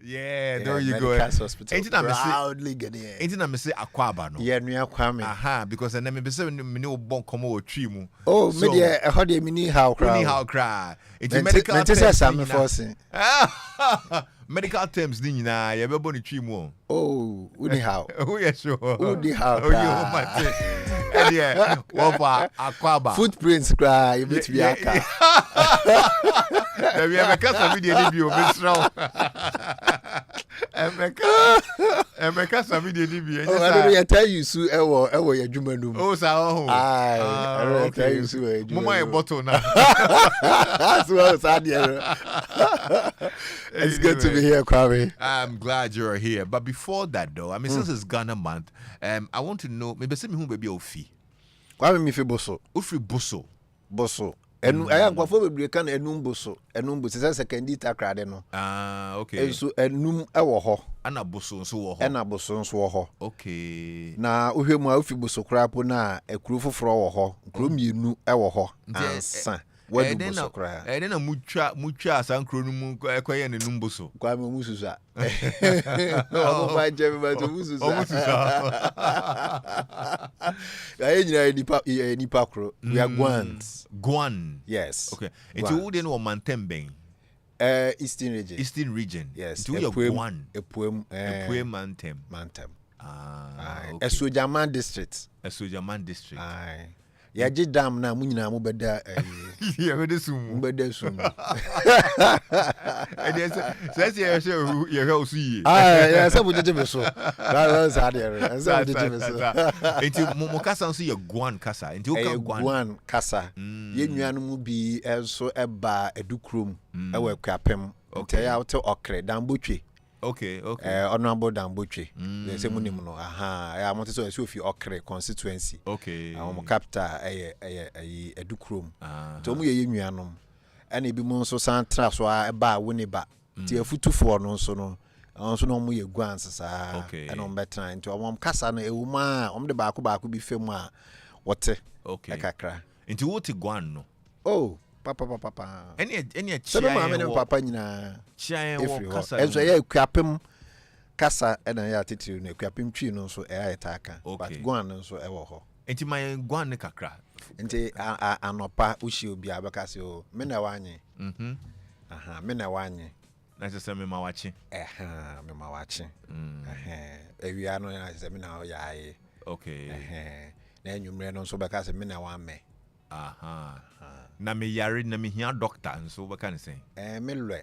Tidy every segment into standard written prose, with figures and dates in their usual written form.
Yeah, there you go. Hospital. Proudly Ghanaian. Ain't I say Akwaba no? Yeah, Nua Kwame. Aha, because then me say me no bon komo o twi mu. Oh, me dey e ho dey mini how cry. Mini how cry. It's medical terms. Medical terms ni nyina ye bebo ni twi mu. Oh, uni how. Oh yeah, sure. Uni how. Oh you mate. And yeah, what for Akwaba. Footprints cry, you meet me aka. We have a cast video debut, Miss Row. Emeka Samidi debut. Oh, I don't tell you so ewo ya dwuma no. Oh, sa I don't tell you so. Mama e bottle now. So it's good to be here, Kwame. I'm glad you're here. But before that though, I mean since it's Ghana month, I want to know maybe say me who baby ofi. Kwame mi fi boso. Ofri boso. Boso. Enu aya nkwafo bebre kan enum boso se second takra de no. Ah, okay. Enso enum ewo ho. Ana boso nso wo ho. Ana boso nso wo ho. Okay. Na ohwemu a ofi boso krapo na ekuru foforo wo ho. Nkuro mienu ewo ho. Ansa. Wadu boso kra. Then na mucha asankro no mu ekoye ne num boso. Kwa me mususa. Omo fa jemi ba to mususa. Aye nyina nipa kro. We are Guans. Guan. Yes. Okay. Into who then o Mantemben? Eastern region. Eastern region. Yes. Into your Guan. Epuem Mantem. Ah. Okay. Esojaman district. Esojaman district. Aye. Ya ji dam na mu nyina mu beda ya beda sumu. Beda sumu. Say you go see. Ya say bu jeje beso. That say there. Say bu jeje beso. Enti mo kasa nso ye Guan kasa. Enti o ka Guan kasa. Ye nuanu mu bi enso eba edukrom ewe kwapem. Enti ya wote okre dambotwe. Okay. Honorable Dambotwe. They say munim no. Aha. I want to say Sophie Okre constituency. Okay. Our capital Edukrom. To mu ye nuanom. And e bi mo so san tra so a ba woni ba. Ti afutufo no so no. Onso no mu ye guans sa. Okay. And on better into am kasa no ewuma om de baako bi fem a wote. Okay. Ekakra. Into what Guan no. Oh. Papa. Any chia. So ma me papa nyina. Chia wo kasa. Enso ye kwapem kasa e na ya titiri na kwapem twi no so e ayetaka. But Guan no so e wo ho. Enti my Guan ne kakra. Enti anopa ushi obi abaka se o me na wanye. Aha, me na wanye. Na se me ma wachi. Me ma wachi. Ewia no na se me na o yae. Okay. Na enwumre no so baka se me na wa me. Aha. Na me yare na me hia doctor nso baka ne say. Me lwe.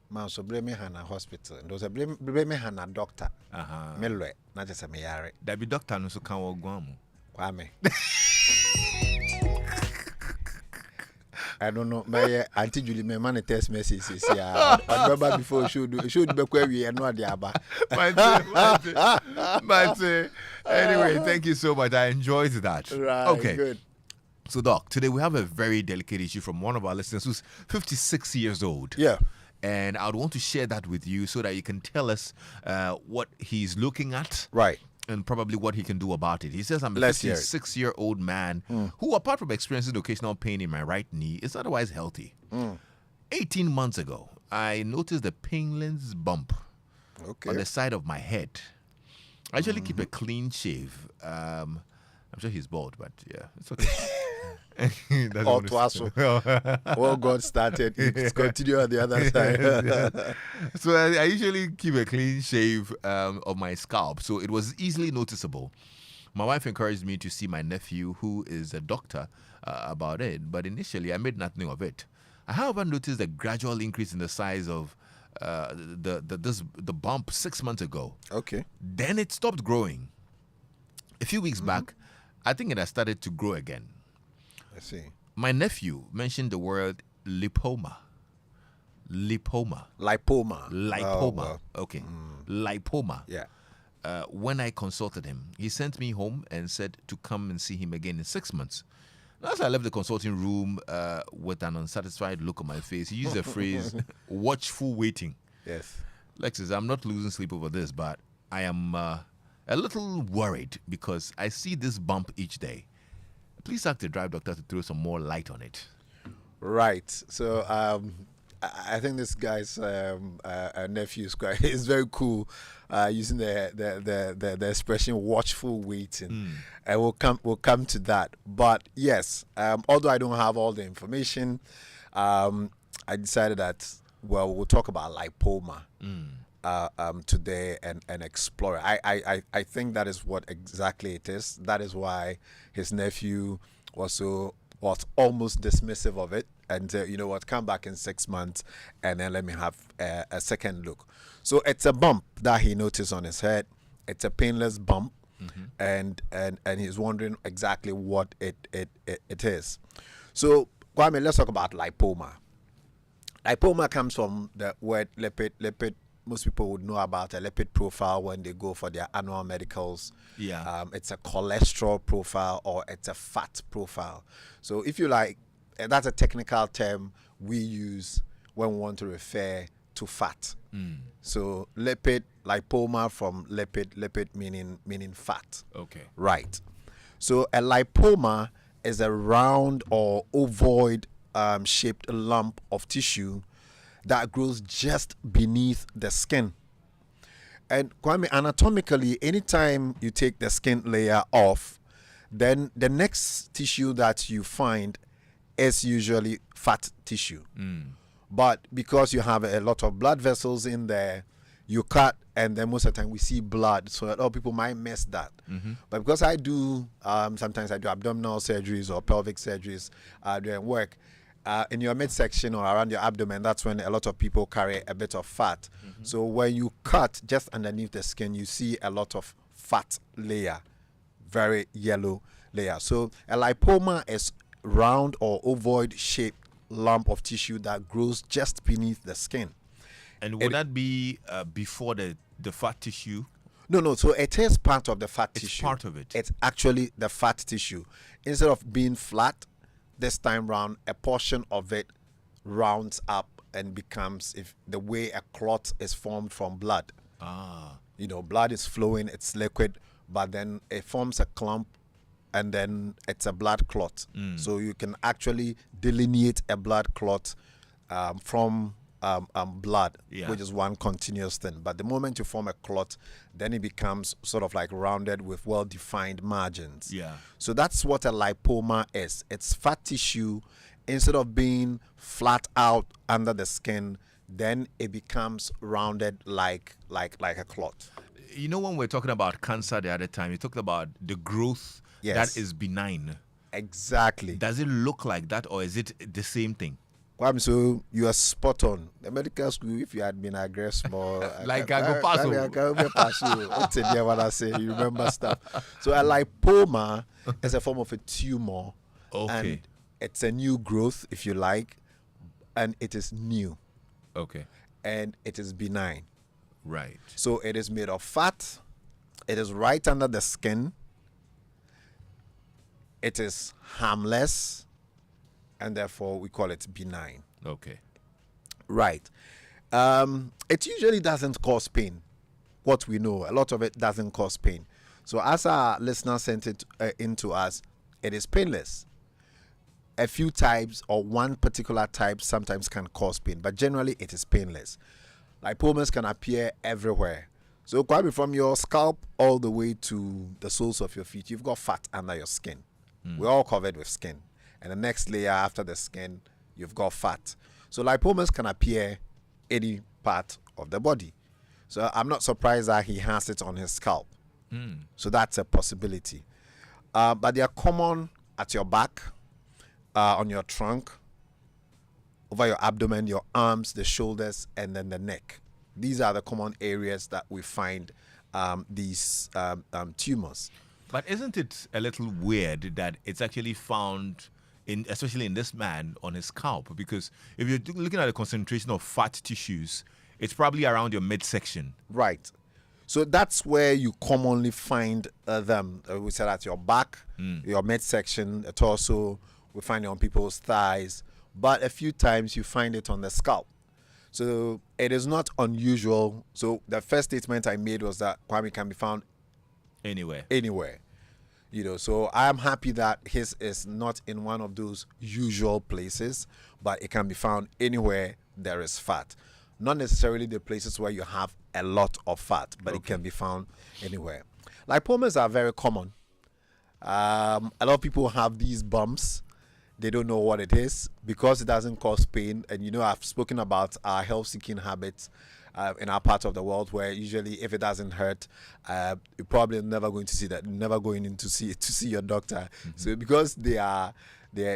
Ma so bre me hana hospital. Ndo se bre me hana doctor. Aha. Me lwe na je se me yare. Da bi doctor nso kan wo Guan mu. Kwame. I don't know. My Auntie Julie, my man, text message says, "Yeah, I'd remember before should be query and not the abba." But anyway, thank you so much. I enjoyed that. Right. Okay. Good. So, Doc, today we have a very delicate issue from one of our listeners who's 56 years old. Yeah. And I would want to share that with you so that you can tell us what he's looking at. Right. And probably what he can do about it. He says, I'm a 56-year-old man who, apart from experiencing occasional pain in my right knee, is otherwise healthy. 18 months ago, I noticed a painless bump on the side of my head. I usually keep a clean shave. I'm sure he's bald, but yeah, it's okay. Well, God started, it's continue on the other side. So I usually keep a clean shave of my scalp, so it was easily noticeable. My wife encouraged me to see my nephew, who is a doctor, about it, but initially I made nothing of it. I, however, noticed a gradual increase in the size of the bump 6 months ago. Okay. Then it stopped growing. A few weeks back, I think it has started to grow again. I see. My nephew mentioned the word lipoma. Lipoma. Oh, well. Okay. Lipoma. Yeah. When I consulted him, he sent me home and said to come and see him again in 6 months. As I left the consulting room with an unsatisfied look on my face, he used the phrase, watchful waiting. Yes. Lexis, I'm not losing sleep over this, but I am a little worried because I see this bump each day. Please ask the drive doctor to throw some more light on it. Right. So I think this guy's nephew is very cool, using the expression "watchful waiting," and we'll come to that. But yes, although I don't have all the information, I decided that we'll talk about lipoma today and explore it. I think that is what exactly it is. That is why his nephew was almost dismissive of it, and you know what, come back in 6 months and then let me have a second look. So it's a bump that he noticed on his head. It's a painless bump, and he's wondering exactly what it is. So Kwame, let's talk about lipoma. Lipoma comes from the word lipid. Most people would know about a lipid profile when they go for their annual medicals. Yeah. It's a cholesterol profile or it's a fat profile. So if you like, that's a technical term we use when we want to refer to fat. So lipoma from lipid meaning fat. Okay. Right. So a lipoma is a round or ovoid shaped lump of tissue that grows just beneath the skin. And Kwame, anatomically, anytime you take the skin layer off, then the next tissue that you find is usually fat tissue. But because you have a lot of blood vessels in there, you cut, and then most of the time we see blood, so a lot of people might miss that. But because I do, sometimes I do abdominal surgeries or pelvic surgeries during work, in your midsection or around your abdomen, that's when a lot of people carry a bit of fat. So when you cut just underneath the skin, you see a lot of fat layer, very yellow layer. So a lipoma is round or ovoid shaped lump of tissue that grows just beneath the skin. And would that be before the fat tissue? No. So it is part of the fat tissue. It's part of it. It's actually the fat tissue. Instead of being flat, this time round, a portion of it rounds up and becomes the way a clot is formed from blood. You know, blood is flowing, it's liquid, but then it forms a clump, and then it's a blood clot. So you can actually delineate a blood clot from blood, which is one continuous thing. But the moment you form a clot, then it becomes sort of like rounded with well-defined margins. So that's what a lipoma is. It's fat tissue. Instead of being flat out under the skin, then it becomes rounded like a clot. You know, when we're talking about cancer the other time, you talked about the growth that is benign. Exactly. Does it look like that, or is it the same thing? So you are spot on. The medical school, if you had been aggressive more, like I go pass you. What I say, you remember stuff. So a lipoma is a form of a tumor. Okay. And it's a new growth, if you like, and it is new. Okay. And it is benign. Right. So it is made of fat. It is right under the skin. It is harmless, and therefore we call it benign. Okay. Right. It usually doesn't cause pain. What we know, a lot of it doesn't cause pain. So as our listener sent it into us, it is painless. A few types or one particular type sometimes can cause pain, but generally it is painless. Lipomas can appear everywhere. So Kwame, from your scalp all the way to the soles of your feet, you've got fat under your skin. We're all covered with skin. And the next layer after the skin, you've got fat. So lipomas can appear any part of the body. So I'm not surprised that he has it on his scalp. So that's a possibility. But they are common at your back, on your trunk, over your abdomen, your arms, the shoulders, and then the neck. These are the common areas that we find these tumors. But isn't it a little weird that it's actually found, especially in this man, on his scalp? Because if you're looking at the concentration of fat tissues, it's probably around your midsection. Right. So that's where you commonly find them. We said at your back, your midsection, the torso. We find it on people's thighs. But a few times you find it on the scalp. So it is not unusual. So the first statement I made was that Kwame can be found anywhere. You know, so I am happy that his is not in one of those usual places, but it can be found anywhere there is fat. Not necessarily the places where you have a lot of fat, but it can be found anywhere. Lipomas are very common. A lot of people have these bumps. They don't know what it is because it doesn't cause pain. And you know, I've spoken about our health-seeking habits in our part of the world, where usually if it doesn't hurt, you're probably never going to see that. Never going in to see your doctor. So because they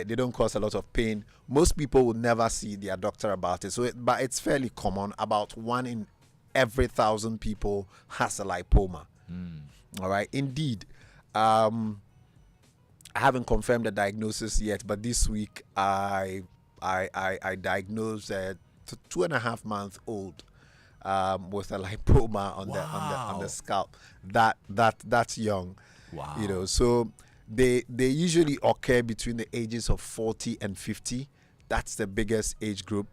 don't cause a lot of pain, most people will never see their doctor about it. So, but it's fairly common. About 1 in every 1,000 people has a lipoma. All right, indeed. I haven't confirmed the diagnosis yet, but this week I diagnosed a 2.5-month-old with a lipoma on the scalp. That's young. Wow. You know, so they usually occur between the ages of 40 and 50. That's the biggest age group,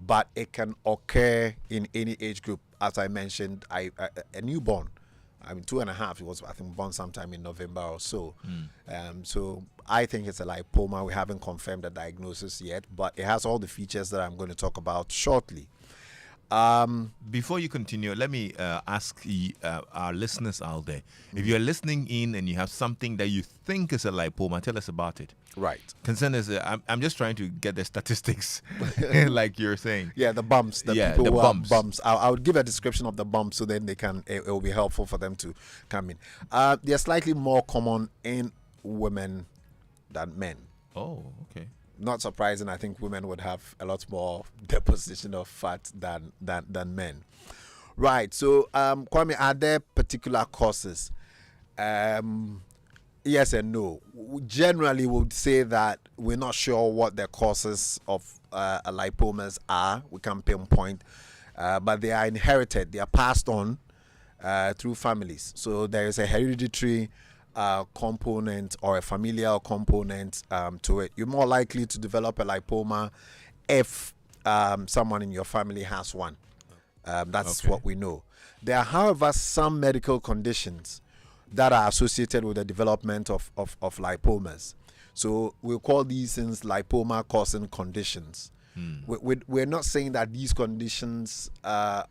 but it can occur in any age group. As I mentioned, a newborn. I mean, 2.5. It was, I think, born sometime in November or so. So I think it's a lipoma. We haven't confirmed the diagnosis yet, but it has all the features that I'm going to talk about shortly. Before you continue, let me ask our listeners out there. If you're listening in and you have something that you think is a lipoma, tell us about it. Right. Concern is, I'm just trying to get the statistics, like you're saying. Yeah, the bumps. The bumps. I would give a description of the bumps so then it will be helpful for them to come in. They're slightly more common in women than men. Oh, okay. Not surprising. I think women would have a lot more deposition of fat than men. Right. So, Kwame, are there particular causes? Yes and no. We generally would say that we're not sure what the causes of lipomas are. We can pinpoint, but they are inherited. They are passed on through families. So there is a hereditary component or a familial component to it. You're more likely to develop a lipoma if someone in your family has one. That's what we know. There are, however, some medical conditions that are associated with the development of lipomas. So we'll call these things lipoma causing conditions. We're not saying that these conditions or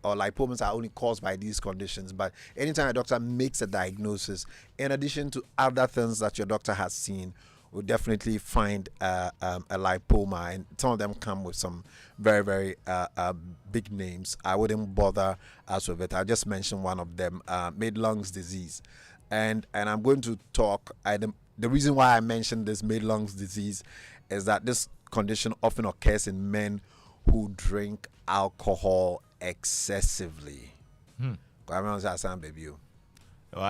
lipomas are only caused by these conditions, but anytime a doctor makes a diagnosis, in addition to other things that your doctor has seen, we'll definitely find a lipoma, and some of them come with some very, very big names. I wouldn't bother us with it. I'll just mention one of them, mid-lungs disease. And I'm going to talk, the reason why I mentioned this mid-lungs disease is that this condition often occurs in men who drink alcohol excessively. Why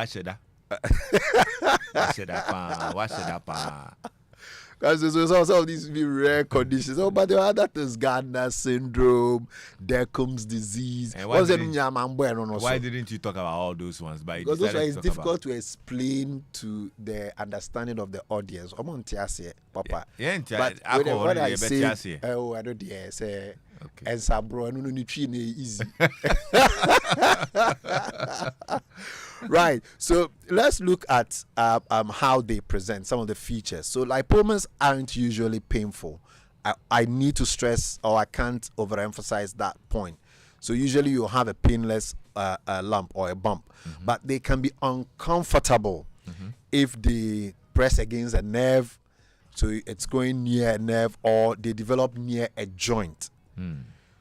should that? Why should that? Because some of these be rare conditions. Oh, but there are other things: Gardner syndrome, Dercum's disease. Why didn't you talk about all those ones? Because those ones is difficult to explain to the understanding of the audience. I'm on Tiasie, Papa. But what I say, I don't dare say. And Sabro, no easy. Right. So let's look at how they present, some of the features. So lipomas aren't usually painful. I need to stress, or I can't overemphasize that point. So usually you have a painless lump or a bump, but they can be uncomfortable if they press against a nerve, so it's going near a nerve, or they develop near a joint.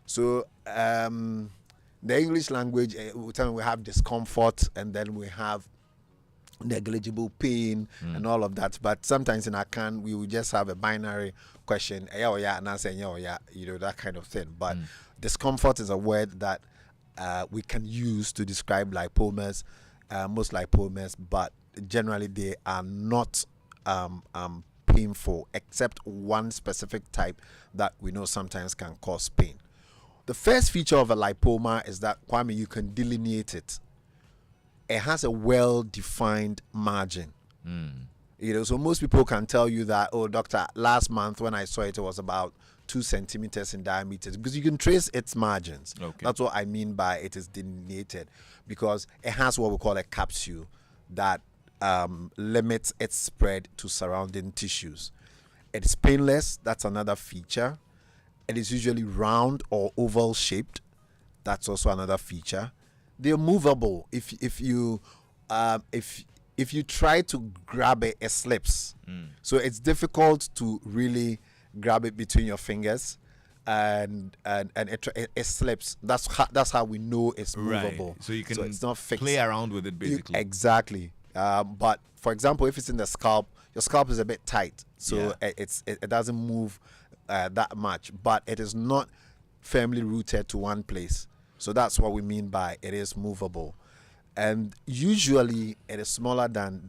So the English language, we have discomfort, and then we have negligible pain and all of that. But sometimes in Akan, we will just have a binary question, and answer, that kind of thing. But discomfort is a word that we can use to describe lipomas, most lipomas, but generally they are not painful, except one specific type that we know sometimes can cause pain. The first feature of a lipoma is that, Kwame, you can delineate it. It has a well-defined margin. So most people can tell you that, oh, doctor, last month when I saw it, it was about 2 centimeters in diameter, because you can trace its margins. That's what I mean by it is delineated, because it has what we call a capsule that limits its spread to surrounding tissues. It's painless. That's another feature. It is usually round or oval shaped. That's also another feature. They're movable. If you try to grab it, it slips. So it's difficult to really grab it between your fingers, and it slips. That's how we know it's movable. Right. So you can it's not fixed. Play around with it basically. Exactly. But for example, if it's in the scalp, your scalp is a bit tight, so it doesn't move that much, but it is not firmly rooted to one place. So that's what we mean by it is movable. And usually it is smaller than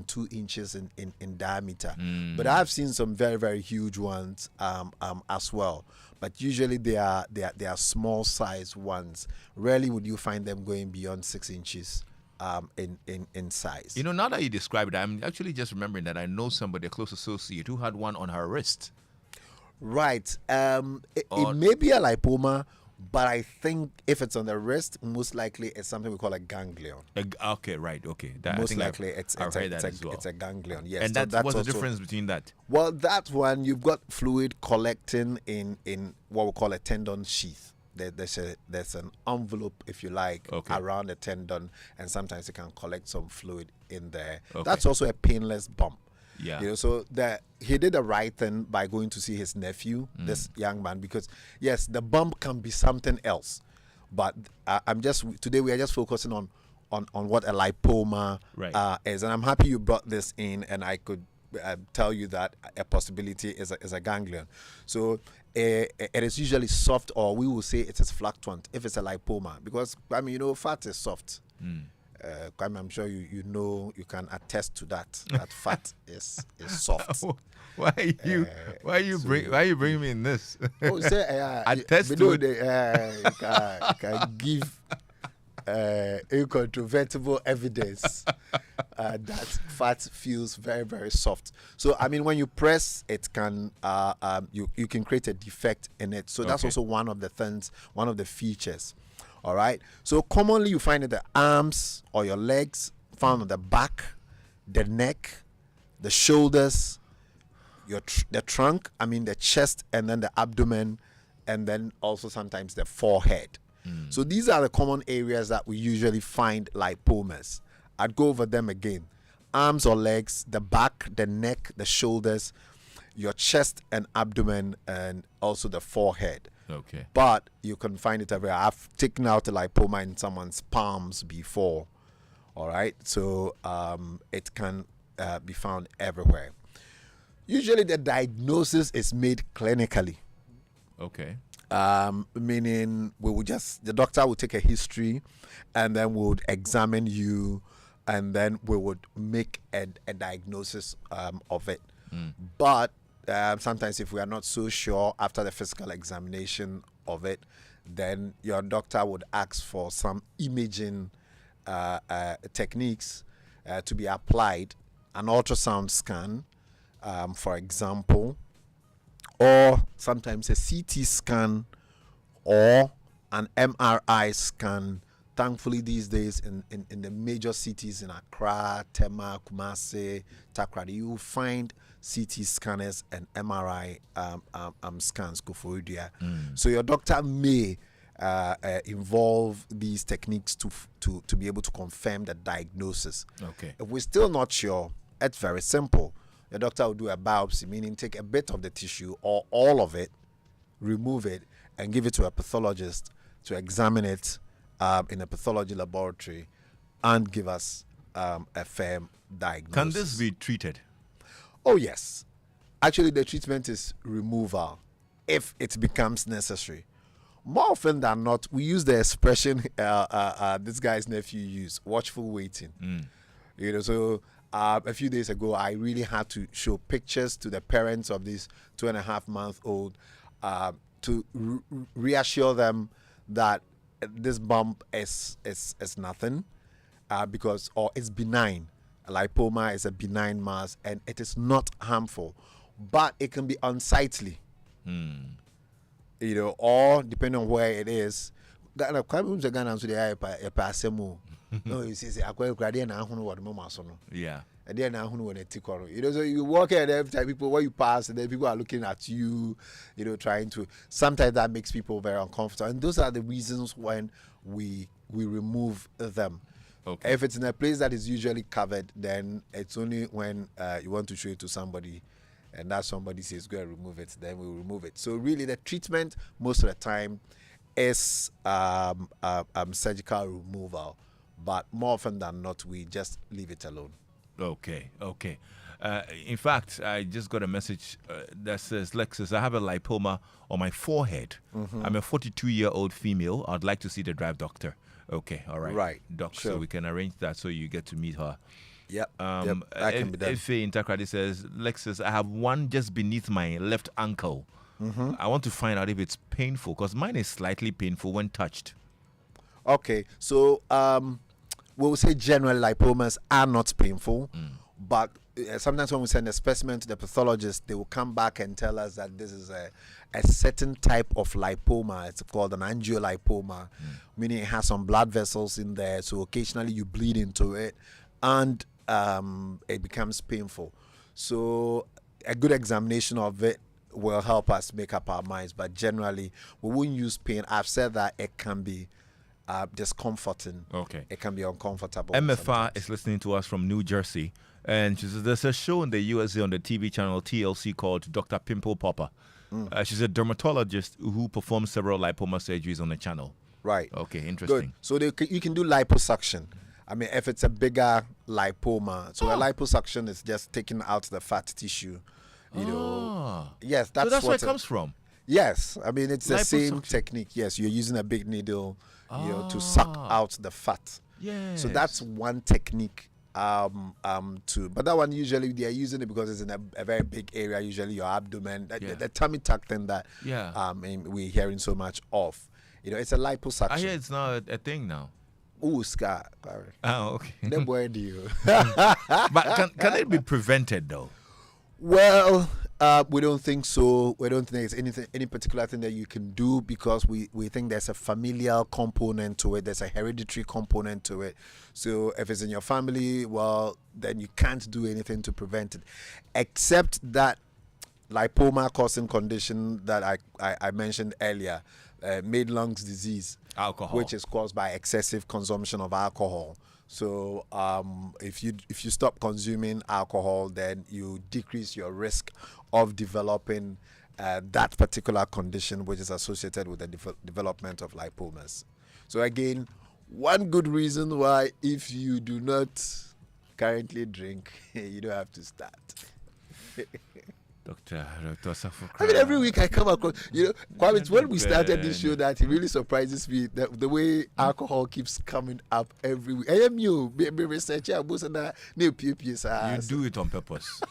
2 inches in diameter. But I've seen some very, very huge ones as well. But usually they are small size ones. Rarely would you find them going beyond 6 inches in size. You know, now that you describe it, I'm actually just remembering that I know somebody, a close associate, who had one on her wrist. Right. It may be a lipoma, but I think if it's on the wrist, most likely it's something we call a ganglion. Okay, right. Okay. Most likely it's a ganglion. Yes. And that's what's the difference between that? Well, that one, you've got fluid collecting in what we call a tendon sheath. There's an envelope, if you like, around the tendon, and sometimes you can collect some fluid in there. That's also a painless bump. Yeah. You know, so he did the right thing by going to see his nephew, this young man, because yes, the bump can be something else, but today we are just focusing on what a lipoma is, and I'm happy you brought this in, and I could tell you that a possibility is a ganglion. So it is usually soft, or we will say it is fluctuant if it's a lipoma, because I mean, you know, fat is soft. I'm sure you know, you can attest to that. That fat is soft. Why are you bringing me in this? Attest to it. Can give incontrovertible evidence that fat feels very, very soft. So I mean, when you press, it can you can create a defect in it. So that's also one of the things, one of the features. All right. So commonly you find it the arms or your legs, found on the back, the neck, the shoulders, the trunk, I mean the chest, and then the abdomen, and then also sometimes the forehead. So these are the common areas that we usually find lipomas. I'd go over them again. Arms or legs, the back, the neck, the shoulders, your chest and abdomen, and also the forehead. Okay. But you can find it everywhere. I've taken out a lipoma in someone's palms before. All right. So it can be found everywhere. Usually the diagnosis is made clinically. Okay. Meaning the doctor will take a history, and then we would examine you, and then we would make a diagnosis of it. But sometimes if we are not so sure after the physical examination of it, then your doctor would ask for some imaging techniques to be applied, an ultrasound scan, for example, or sometimes a CT scan or an MRI scan. Thankfully, these days in the major cities in Accra, Tema, Kumasi, Takoradi, you will find CT scanners and MRI scans. So your doctor may involve these techniques to be able to confirm the diagnosis. Okay. If we're still not sure, it's very simple. The doctor will do a biopsy, meaning take a bit of the tissue or all of it, remove it, and give it to a pathologist to examine it in a pathology laboratory and give us a firm diagnosis. Can this be treated? Oh, yes. Actually, the treatment is removal if it becomes necessary. More often than not, we use the expression this guy's nephew used, watchful waiting. You know, so a few days ago, I really had to show pictures to the parents of this 2.5-month-old to reassure them that this bump is nothing, or it's benign. Lipoma is a benign mass and it is not harmful, but it can be unsightly. You know, or depending on where it is. No, you see, I quite glad and I don't know what mama so no. Yeah. And then I don't know when a tickle. You know, so you walk here and every time people when you pass, and then people are looking at you, you know, trying to. Sometimes that makes people very uncomfortable, and those are the reasons when we remove them. Okay. If it's in a place that is usually covered, then it's only when you want to show it to somebody, and that somebody says go and remove it, then we remove it. So really, the treatment most of the time is surgical removal, but more often than not, we just leave it alone. Okay. In fact, I just got a message that says, Lexis, I have a lipoma on my forehead. I'm a 42-year-old female. I'd like to see the drive doctor. Okay, all right. Right. Doc, Sure. so we can arrange that so you get to meet her. Yep. That can be done. Efe Intercradi says, Lexis, I have one just beneath my left ankle. I want to find out if it's painful because mine is slightly painful when touched. Okay, so we'll say general lipomas are not painful, but sometimes when we send a specimen to the pathologist, they will come back and tell us that this is a certain type of lipoma. It's called an angiolipoma, meaning it has some blood vessels in there, so occasionally you bleed into it, and it becomes painful. So a good examination of it will help us make up our minds, but generally we won't use pain. I've said that it can be discomforting. Okay. It can be uncomfortable. MFR is listening to us from New Jersey, and she says there's a show in the USA on the TV channel TLC called Dr. Pimple Popper. She's a dermatologist who performs several lipoma surgeries on the channel. Right. Okay, interesting. Good. So you can do liposuction. I mean, if it's a bigger lipoma, so a liposuction is just taking out the fat tissue. You know. Yes, that's where it comes from. Yes, I mean it's the same Liposuction. technique. Yes, you're using a big needle, you know, to suck out the fat. Yes. So that's one technique. But that one usually they are using it because it's in a very big area. Usually your abdomen, the tummy tuck thing that we're hearing so much of. You know, it's a liposuction. I hear it's now a thing now. Ooh, scar. Oh, okay. Then where do you? But can it be prevented though? Well, we don't think so. We don't think there's any particular thing that you can do because we think there's a familial component to it. There's a hereditary component to it. So if it's in your family, well, then you can't do anything to prevent it, except that lipoma causing condition that I mentioned earlier, Madelung's disease, alcohol, which is caused by excessive consumption of alcohol. So if you stop consuming alcohol, then you decrease your risk of developing that particular condition, which is associated with the development of lipomas. So again, one good reason why if you do not currently drink, you don't have to start. Dr. Osafo. I mean, every week I come across, you know, Kwame, when we started this show, that it really surprises me the way alcohol keeps coming up every week. I am you, be researcher, you do it on purpose.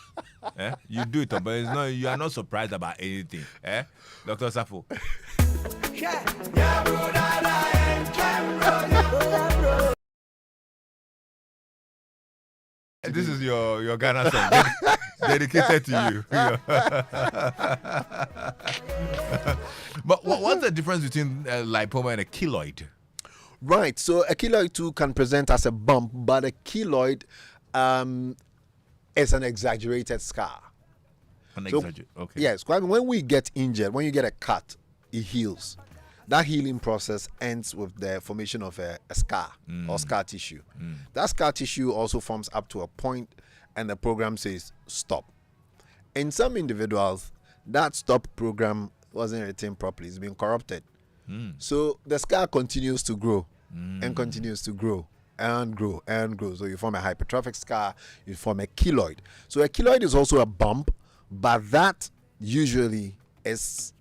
You do it on purpose. You are not surprised about anything. Dr. Osafo. This is your Ghana song dedicated to you. But what's the difference between lipoma and a keloid? Right. So a keloid too can present as a bump, but a keloid is an exaggerated scar. Okay. Yes. When we get injured, when you get a cut, it heals. That healing process ends with the formation of a scar or scar tissue. That scar tissue also forms up to a point, and the program says stop. In some individuals, that stop program wasn't written properly. It's been corrupted. So the scar continues to grow and continues to grow and grow and grow. So you form a hypertrophic scar, you form a keloid. So a keloid is also a bump, but that usually is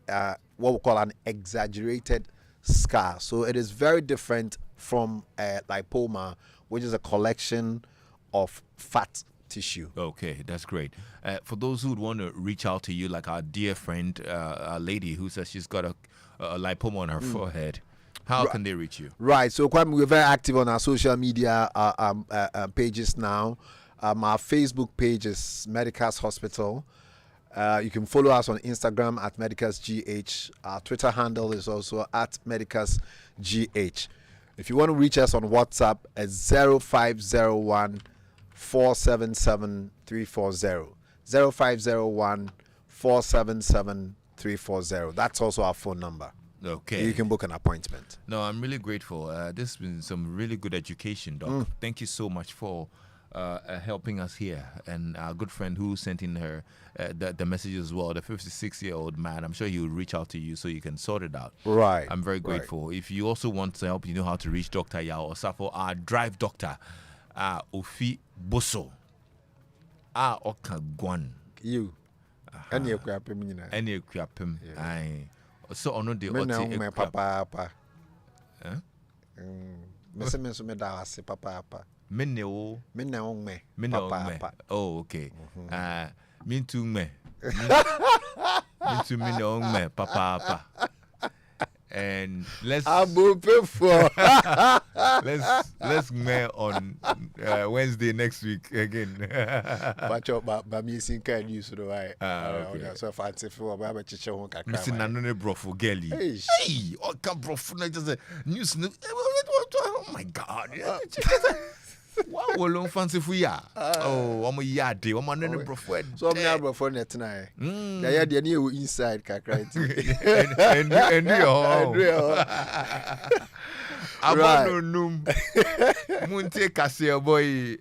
what we call an exaggerated scar. So it is very different from a lipoma, which is a collection of fat tissue. Okay, that's great. For those who would want to reach out to you, like our dear friend, a lady who says she's got a lipoma on her forehead, how can they reach you? Right. So Kwame, we're very active on our social media pages now. Our Facebook page is Medicas Hospital. You can follow us on Instagram at MedicasGH. Our Twitter handle is also at MedicasGH. If you want to reach us on WhatsApp, it's 0501 477 340. 0501 477 340. That's also our phone number. Okay. You can book an appointment. No, I'm really grateful. This has been some really good education, Doc. Thank you so much for helping us here. And our good friend who sent in her the message as well, the 56-year-old man, I'm sure he will reach out to you so you can sort it out. Right. I'm very grateful. Right. If you also want to help, you know how to reach Dr.Yaw Osafo, our drive doctor, Ofi Boso, Okagwan. You. Any equipment. Any equipment. Aye. So on the me papa. Me da ase papa. Me. Oh, okay. Me too me. Me too me papa. And let's me on Wednesday next week again. But me sing kind news so I. So fancy for about chiche won kakra. Missing nanone brofo girlie. Hey, o ka brofo na just news. Oh my god. Wow, long fancy for ya. Oh, I'm a yard. I'm an brofo. So I'm not brofo net tonight. Yeah, the new inside kakra. And Abano num. Munte kase boy.